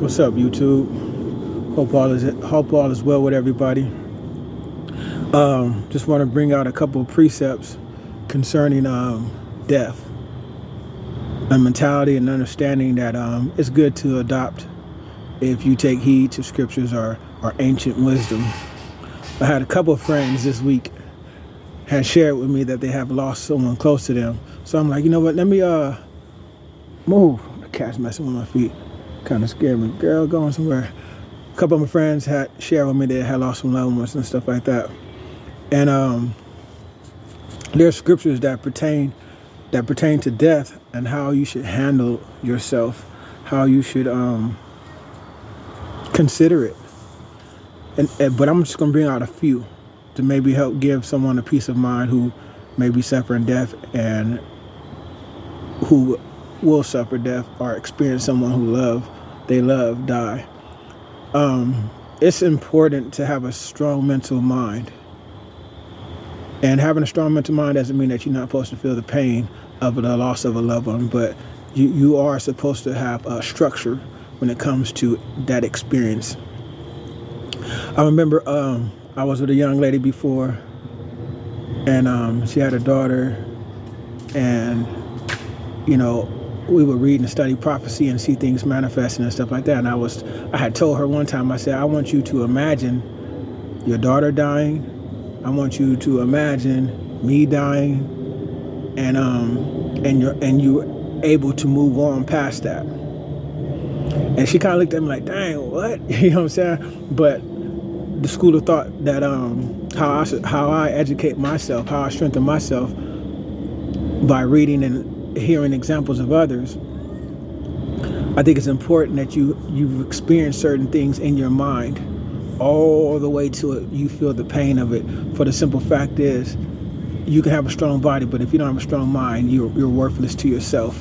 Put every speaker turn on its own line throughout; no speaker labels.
What's up, YouTube? Hope all is well with everybody. Just want to bring out a couple of precepts concerning death, a mentality and understanding that it's good to adopt if you take heed to scriptures or ancient wisdom. I had a couple of friends this week had shared with me that they have lost someone close to them. So I'm like, you know what? Let me move. The cat's messing with my feet. Kind of scared me. Girl, going somewhere. A couple of my friends had shared with me they had lost some loved ones and stuff like that. And there's scriptures that pertain to death and how you should handle yourself, how you should consider it. But I'm just gonna bring out a few to maybe help give someone a peace of mind who may be suffering death and who will suffer death or experience someone they love die. It's important to have a strong mental mind. And having a strong mental mind doesn't mean that you're not supposed to feel the pain of the loss of a loved one, but you are supposed to have a structure when it comes to that experience. I remember I was with a young lady before, and she had a daughter, and we would read and study prophecy and see things manifesting and stuff like that. And I had told her one time, I said, I want you to imagine your daughter dying. I want you to imagine me dying, and you're able to move on past that. And she kind of looked at me like, dang, what? You know what I'm saying? But the school of thought that how I educate myself, how I strengthen myself by reading and hearing examples of others, I think it's important that you've experienced certain things in your mind all the way to it. You feel the pain of it. For the simple fact is, you can have a strong body, but if you don't have a strong mind, you're worthless to yourself,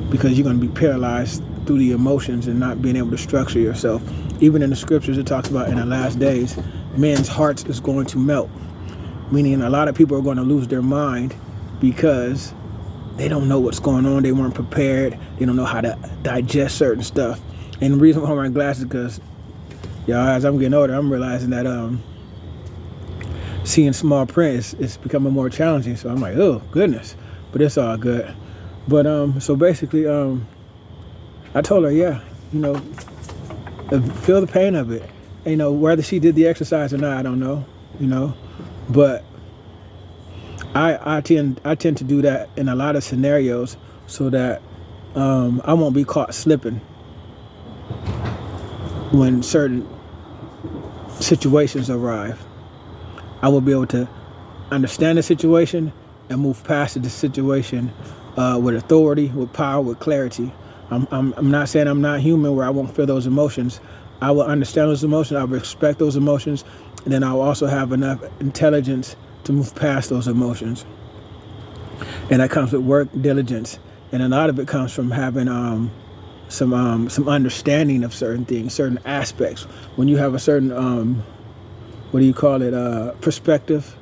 because you're going to be paralyzed through the emotions and not being able to structure yourself. Even in the scriptures, it talks about in the last days, men's hearts is going to melt, meaning a lot of people are going to lose their mind because they don't know what's going on. They weren't prepared. They don't know how to digest certain stuff. And the reason why I'm wearing glasses is because, as I'm getting older, I'm realizing that seeing small print is becoming more challenging. So I'm like, oh goodness, but it's all good. But so basically, I told her, feel the pain of it. And, whether she did the exercise or not, I don't know. But I tend to do that in a lot of scenarios so that I won't be caught slipping when certain situations arrive. I will be able to understand the situation and move past the situation with authority, with power, with clarity. I'm not saying I'm not human where I won't feel those emotions. I will understand those emotions. I will respect those emotions, and then I will also have enough intelligence to move past those emotions. And that comes with work, diligence, and a lot of it comes from having some understanding of certain things, certain aspects. When you have a certain perspective.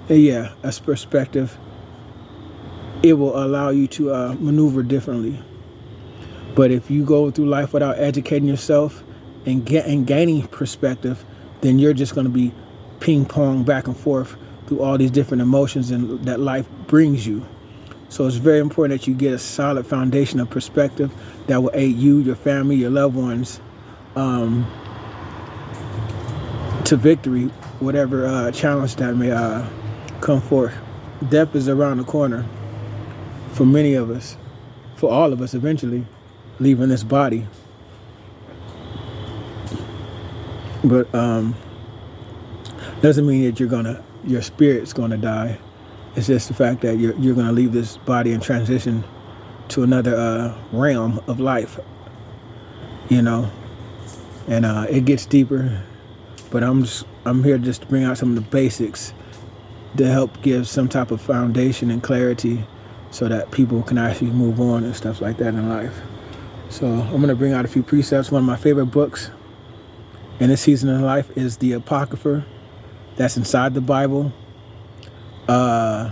That's perspective. It will allow you to maneuver differently. But if you go through life without educating yourself and gaining perspective, then you're just going to be ping pong back and forth through all these different emotions and that life brings you. So it's very important that you get a solid foundation of perspective that will aid you, your family, your loved ones to victory, whatever challenge that may come forth. Death is around the corner for many of us, for all of us eventually, leaving this body. But doesn't mean that your spirit's gonna die. It's just the fact that you're gonna leave this body and transition to another realm of life. And it gets deeper. But I'm here just to bring out some of the basics to help give some type of foundation and clarity so that people can actually move on and stuff like that in life. So I'm going to bring out a few precepts. One of my favorite books in this season of life is the Apocrypha that's inside the Bible. I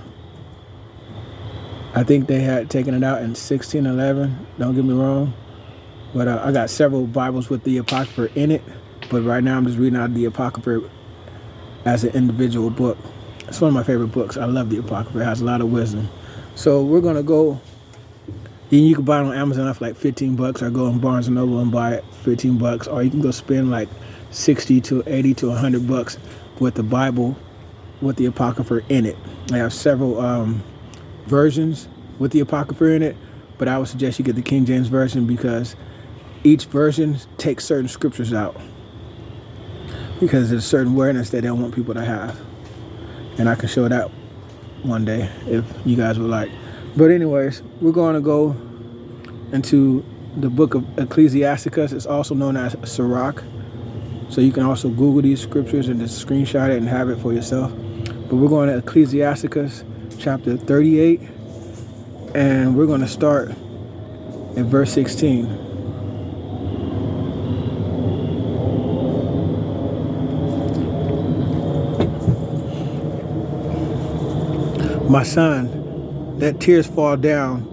think they had taken it out in 1611. Don't get me wrong. But I got several Bibles with the Apocrypha in it. But right now I'm just reading out the Apocrypha as an individual book. It's one of my favorite books. I love the Apocrypha. It has a lot of wisdom. So we're going to go. You can buy it on Amazon for like $15, or go in Barnes and Noble and buy it $15, or you can go spend like 60 to 80 to $100 with the Bible with the Apocrypha in it. I have several versions with the Apocrypha in it, but I would suggest you get the King James Version because each version takes certain scriptures out because there's certain awareness that they don't want people to have. And I can show that one day if you guys would like. But anyways, we're going to go into the book of Ecclesiasticus. It's also known as Sirach. So you can also Google these scriptures and just screenshot it and have it for yourself. But we're going to Ecclesiasticus chapter 38. And we're going to start at verse 16. My son, let tears fall down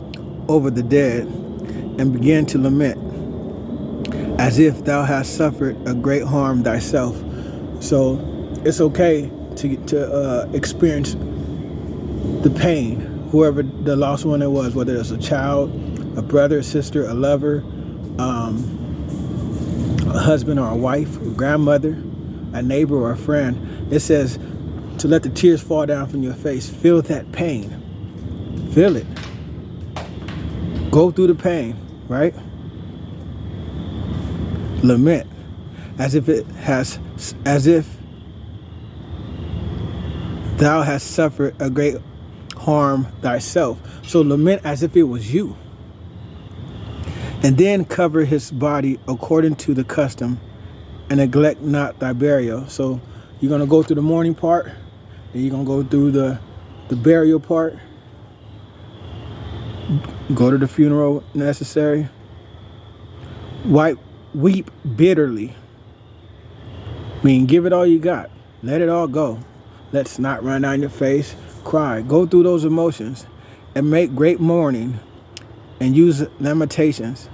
over the dead and begin to lament, as if thou hast suffered a great harm thyself. So it's okay to experience the pain, whoever the lost one it was, whether it's a child, a brother, a sister, a lover, a husband or a wife, a grandmother, a neighbor or a friend. It says to let the tears fall down from your face. Feel that pain. Feel it. Go through the pain, right? Lament as if thou hast suffered a great harm thyself. So lament as if it was you. And then cover his body according to the custom, and neglect not thy burial. So you're going to go through the mourning part, then you're going to go through the burial part, go to the funeral necessary, weep bitterly. Give it all you got. Let it all go. Let's not run down your face. Cry. Go through those emotions and make great mourning and use lamentations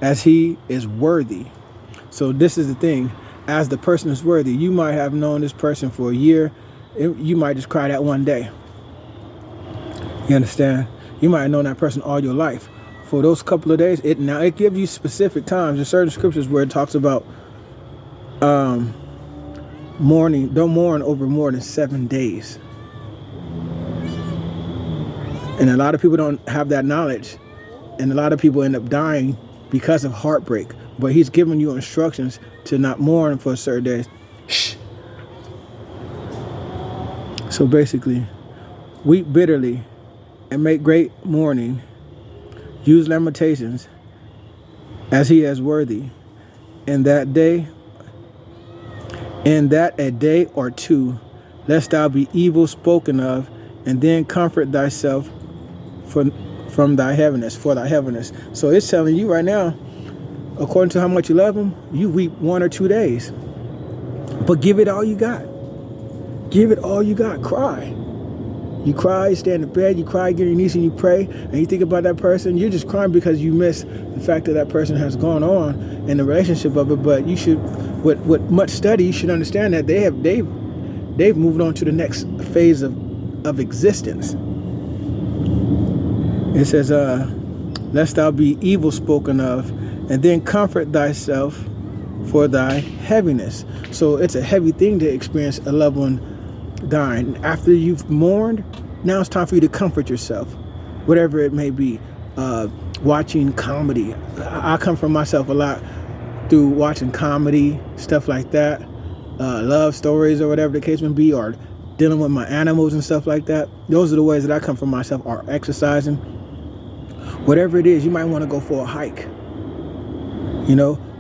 as he is worthy. So this is the thing. As the person is worthy, you might have known this person for a year. You might just cry that one day. You understand? You might have known that person all your life. For those couple of days, it gives you specific times in certain scriptures where it talks about mourning. Don't mourn over more than 7 days. And a lot of people don't have that knowledge. And a lot of people end up dying because of heartbreak. But he's giving you instructions to not mourn for certain days. Shh. So basically, weep bitterly and make great mourning. Use lamentations as he is worthy. And that a day or two, lest thou be evil spoken of, and then comfort thyself from thy heaviness, for thy heaviness. So it's telling you right now, according to how much you love him, you weep 1 or 2 days. But give it all you got. Give it all you got. Cry. You cry, you stay in the bed, you cry, get on your knees and you pray, and you think about that person. You're just crying because you miss the fact that person has gone on in the relationship of it. But you should, with much study, you should understand that they've moved on to the next phase of existence. It says, lest thou be evil spoken of, and then comfort thyself for thy heaviness. So it's a heavy thing to experience a loved one dying. After you've mourned, now it's time for you to comfort yourself, whatever it may be. Watching comedy. I come from myself a lot through watching comedy, stuff like that, love stories or whatever the case may be, or dealing with my animals and stuff like that. Those are the ways that I come from myself, or exercising. Whatever it is, you might want to go for a hike.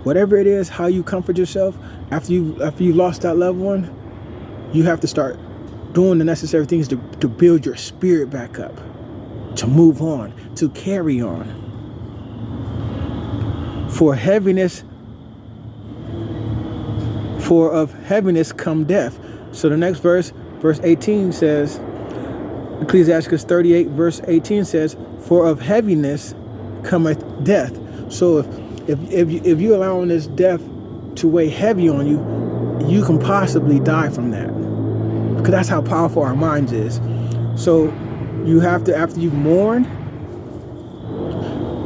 Whatever it is, how you comfort yourself after you've lost that loved one, you have to start doing the necessary things to build your spirit back up, to move on, to carry on. For of heaviness come death. So the next verse 18 says, Ecclesiasticus 38 verse 18 says, for of heaviness cometh death. So If you allowing this death to weigh heavy on you, you can possibly die from that, because that's how powerful our minds is. So you have to, after you've mourned,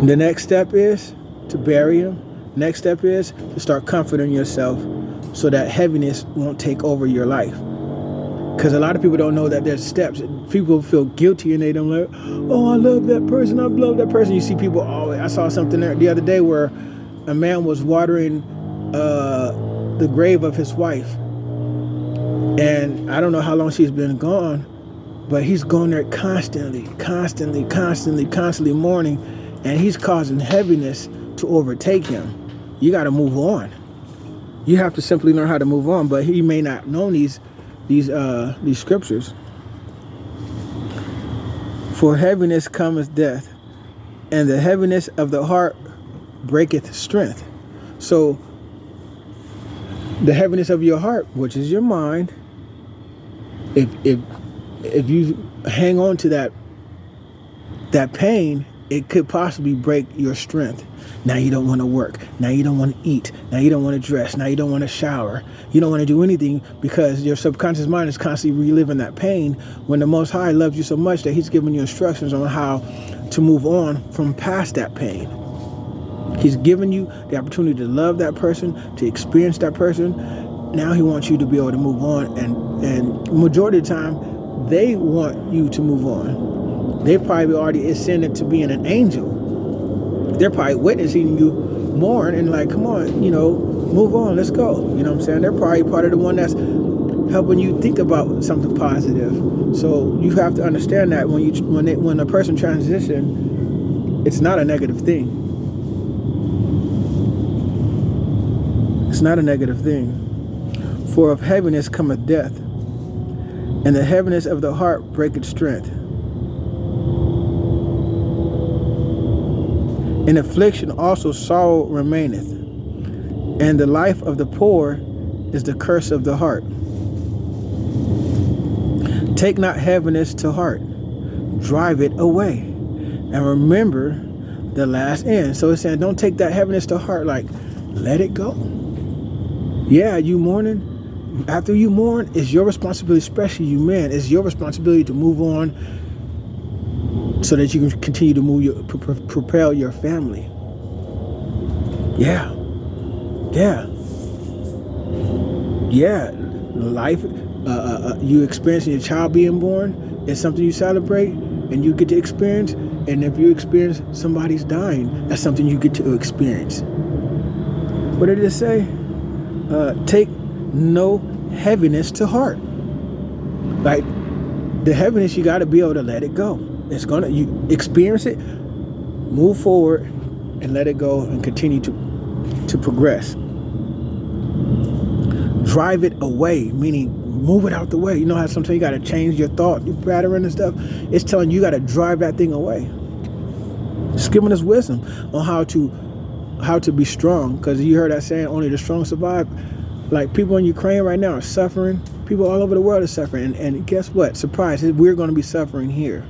the next step is to bury him. Next step is to start comforting yourself so that heaviness won't take over your life. Because a lot of people don't know that there's steps. People feel guilty and they don't like, oh, I love that person, I love that person. You see people always. I saw something there the other day where a man was watering the grave of his wife. And I don't know how long she's been gone, but he's going there constantly mourning, and he's causing heaviness to overtake him. You got to move on. You have to simply learn how to move on, but he may not know these scriptures. For heaviness cometh death, and the heaviness of the heart breaketh strength. So the heaviness of your heart, which is your mind, if you hang on to that pain, it could possibly break your strength. Now you don't want to work. Now you don't want to eat. Now you don't want to dress. Now you don't want to shower. You don't want to do anything because your subconscious mind is constantly reliving that pain, when the Most High loves you so much that he's giving you instructions on how to move on from past that pain. He's given you the opportunity to love that person, to experience that person. Now he wants you to be able to move on, and majority of the time, they want you to move on. They probably already ascended to being an angel. They're probably witnessing you mourn and like, come on, move on, let's go. You know what I'm saying? They're probably part of the one that's helping you think about something positive. So you have to understand that when a person transitions, it's not a negative thing. It's not a negative thing. For of heaviness cometh death, and the heaviness of the heart breaketh strength. In affliction also sorrow remaineth, and the life of the poor is the curse of the heart. Take not heaviness to heart, drive it away, and remember the last end. So it's saying, don't take that heaviness to heart, like, let it go. Yeah, you mourning. After you mourn, it's your responsibility, especially you men, it's your responsibility to move on so that you can continue to propel your family. Yeah. Life, you experiencing your child being born is something you celebrate and you get to experience. And if you experience somebody's dying, that's something you get to experience. What did it say? Take no heaviness to heart. Like, the heaviness, you got to be able to let it go. You experience it, move forward, and let it go, and continue to progress. Drive it away, meaning move it out the way. You know how sometimes you got to change your thought, your pattern and stuff. It's telling you got to drive that thing away. It's giving us wisdom on how to be strong, because you heard that saying, only the strong survive. Like, people in Ukraine right now are suffering. People all over the world are suffering. And guess what? Surprise, we're going to be suffering here.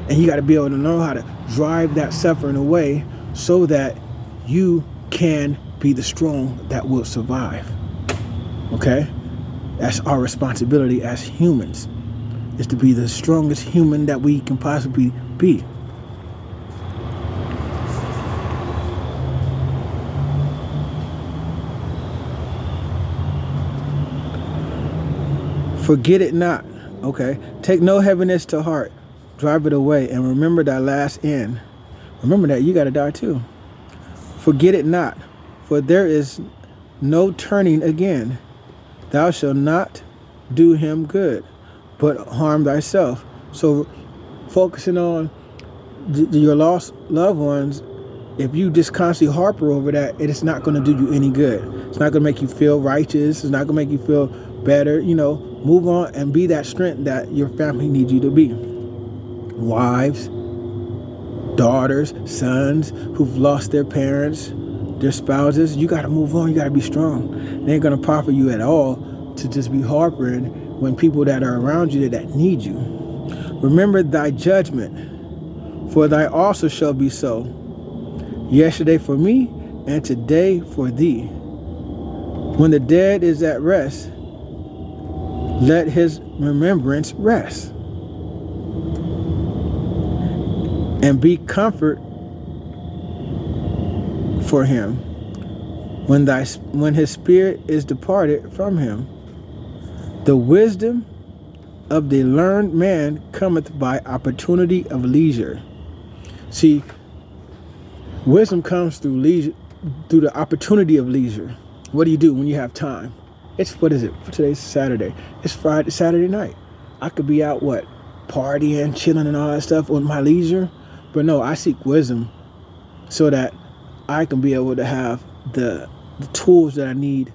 And you got to be able to know how to drive that suffering away so that you can be the strong that will survive. Okay? That's our responsibility as humans, is to be the strongest human that we can possibly be. Forget it not. Okay? Take no heaviness to heart. Drive it away, and remember thy last end. Remember that you got to die too. Forget it not, for there is no turning again. Thou shalt not do him good, but harm thyself. So focusing on your lost loved ones, if you just constantly harper over that, it is not going to do you any good. It's not going to make you feel righteous. It's not going to make you feel better. Move on and be that strength that your family needs you to be. Wives, daughters, sons who've lost their parents, their spouses, you got to move on. You got to be strong. It ain't going to profit you at all to just be harping when people that are around you that need you. Remember thy judgment, for thy also shall be so. Yesterday for me and today for thee. When the dead is at rest, let his remembrance rest, and be comfort for him when his spirit is departed from him. The wisdom of the learned man cometh by opportunity of leisure. See, wisdom comes through leisure, through the opportunity of leisure. What do you do when you have time? What is it? Today's Saturday. It's Saturday night. I could be out, partying, chilling and all that stuff with my leisure. But no, I seek wisdom so that I can be able to have the tools that I need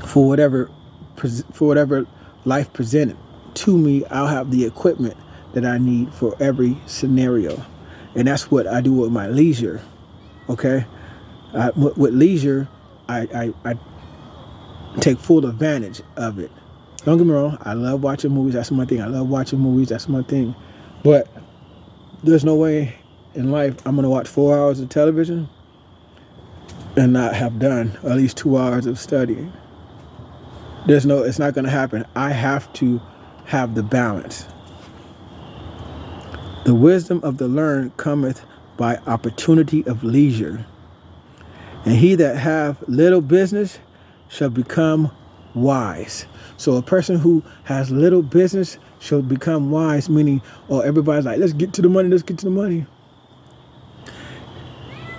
for whatever life presented to me. I'll have the equipment that I need for every scenario. And that's what I do with my leisure. Okay? With leisure, I take full advantage of it. Don't get me wrong, I love watching movies. That's my thing. That's my thing. But there's no way in life I'm going to watch 4 hours of television and not have done at least 2 hours of studying. It's not going to happen. I have to have the balance. The wisdom of the learned cometh by opportunity of leisure. And he that hath little business shall become wise. So a person who has little business shall become wise, meaning, everybody's like, let's get to the money.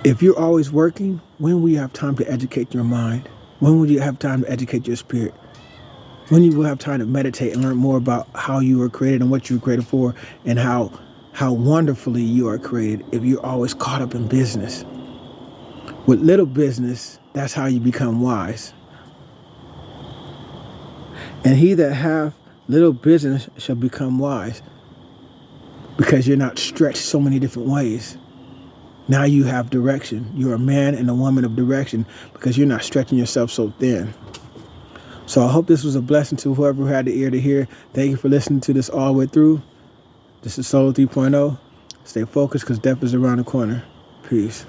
If you're always working, when will you have time to educate your mind? When will you have time to educate your spirit? When you will have time to meditate and learn more about how you were created and what you were created for, and how wonderfully you are created, if you're always caught up in business. With little business, that's how you become wise. And he that hath little business shall become wise, because you're not stretched so many different ways. Now you have direction. You're a man and a woman of direction, because you're not stretching yourself so thin. So I hope this was a blessing to whoever had the ear to hear. Thank you for listening to this all the way through. This is Solo 3.0. Stay focused, because death is around the corner. Peace.